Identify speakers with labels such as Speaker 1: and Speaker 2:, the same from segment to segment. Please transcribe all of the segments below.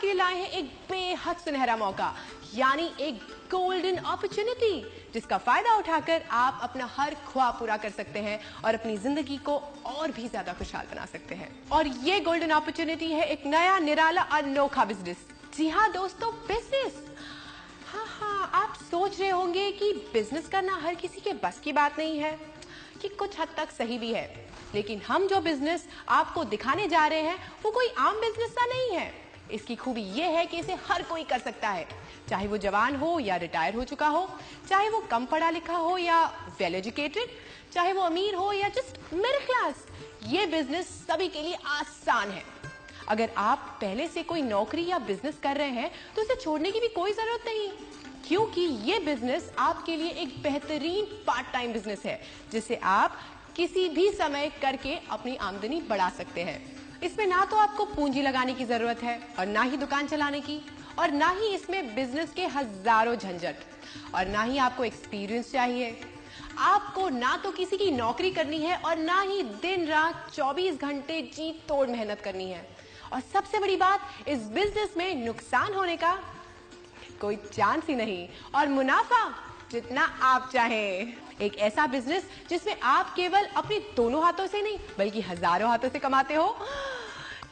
Speaker 1: आपके लिए लाए हैं एक बेहद सुनहरा मौका, यानी एक गोल्डन अपॉर्चुनिटी, जिसका फायदा उठाकर आप अपना हर ख्वाब पूरा कर सकते हैं और अपनी जिंदगी को और भी ज्यादा खुशहाल बना सकते हैं। और ये गोल्डन अपॉर्चुनिटी है एक नया निराला अनोखा बिजनेस। जी हाँ दोस्तों, बिजनेस। हाँ, आप सोच रहे होंगे कि बिजनेस करना हर किसी के बस की बात नहीं है, कि कुछ हद तक सही भी है, लेकिन हम जो बिजनेस आपको दिखाने जा रहे हैं वो कोई आम बिजनेस सा नहीं है। इसकी खूबी ये है कि इसे हर कोई कर सकता है, चाहे वो जवान हो या रिटायर हो चुका हो, चाहे वो कम पढ़ा लिखा हो या वेल एजुकेटेड, चाहे वो अमीर हो या जस्ट मिडिल क्लास। ये बिजनेस सभी के लिए आसान है। अगर आप पहले से कोई नौकरी या बिजनेस कर रहे हैं तो इसे छोड़ने की भी कोई जरूरत नहीं, क्योंकि ये बिजनेस आपके लिए एक बेहतरीन पार्ट टाइम बिजनेस है, जिसे आप किसी भी समय करके अपनी आमदनी बढ़ा सकते हैं। इसमें ना तो आपको पूंजी लगाने की जरूरत है और ना ही दुकान चलाने की, और ना ही इसमें बिजनेस के हजारों झंझट, और ना ही आपको एक्सपीरियंस चाहिए। आपको ना तो किसी की नौकरी करनी है और ना ही दिन रात 24 घंटे जी तोड़ मेहनत करनी है। और सबसे बड़ी बात, इस बिजनेस में नुकसान होने का कोई चांस ही नहीं, और मुनाफा जितना आप चाहें। एक ऐसा बिजनेस जिसमें आप केवल अपने दोनों हाथों से नहीं बल्कि हजारों हाथों से कमाते हो।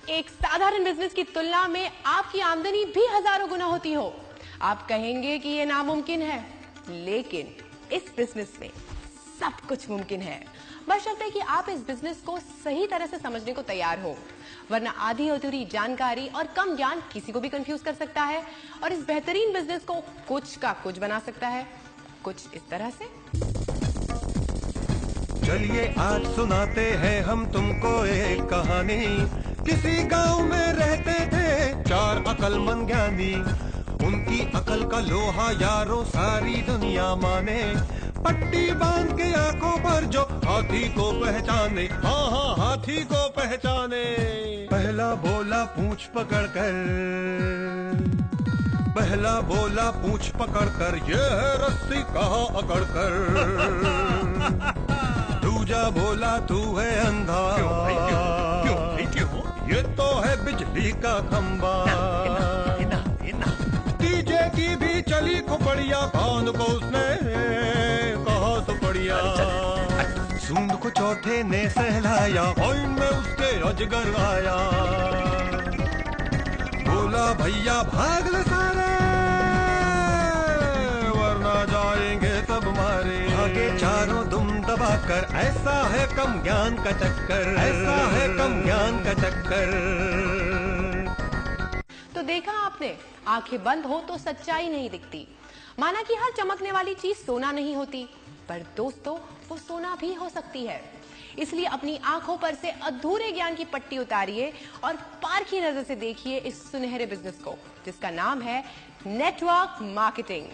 Speaker 1: एक साधारण बिजनेस की तुलना में आपकी आमदनी भी हजारों गुना होती हो। आप कहेंगे कि यह नामुमकिन है, लेकिन इस बिजनेस में सब कुछ मुमकिन है, बशर्ते कि आप इस बिजनेस को सही तरह से समझने को तैयार हो, वरना आधी अधूरी जानकारी और कम ज्ञान किसी को भी कंफ्यूज कर सकता है और इस बेहतरीन बिजनेस को कुछ का कुछ बना सकता है। कुछ इस तरह से।
Speaker 2: चलिए आज सुनाते हैं हम तुमको एक कहानी। किसी गांव में रहते थे 4 अकलमंद ज्ञानी। उनकी अकल का लोहा यारों सारी दुनिया माने। पट्टी बांध के आंखों पर जो हाथी को पहचाने, हाँ हाथी को पहचाने। पहला बोला पूंछ पकड़कर, पहला बोला पूंछ पकड़कर, ये है रस्सी कहाँ अकड़कर। दूजा बोला तू है अंधा, क्यों? ये तो है बिजली का खंबा। तीजे की भी चली खोपड़िया, कान को उसने कहा सुपड़िया। सूंड को चौथे ने सहलाया, कोइन में उसके अजगर आया। बोला भैया भाग ले सारे, वरना जाएंगे सब मारे। आगे चारों दुम दबाकर, ऐसा है कम ज्ञान का चक्कर, ऐसा है कम ज्ञान का चक्कर।
Speaker 1: तो देखा आपने, आंखें बंद हो तो सच्चाई नहीं दिखती। माना कि हर चमकने वाली चीज सोना नहीं होती, पर दोस्तों वो सोना भी हो सकती है। इसलिए अपनी आंखों पर से अधूरे ज्ञान की पट्टी उतारिए और पारखी नजर से देखिए इस सुनहरे बिजनेस को, जिसका नाम है नेटवर्क मार्केटिंग।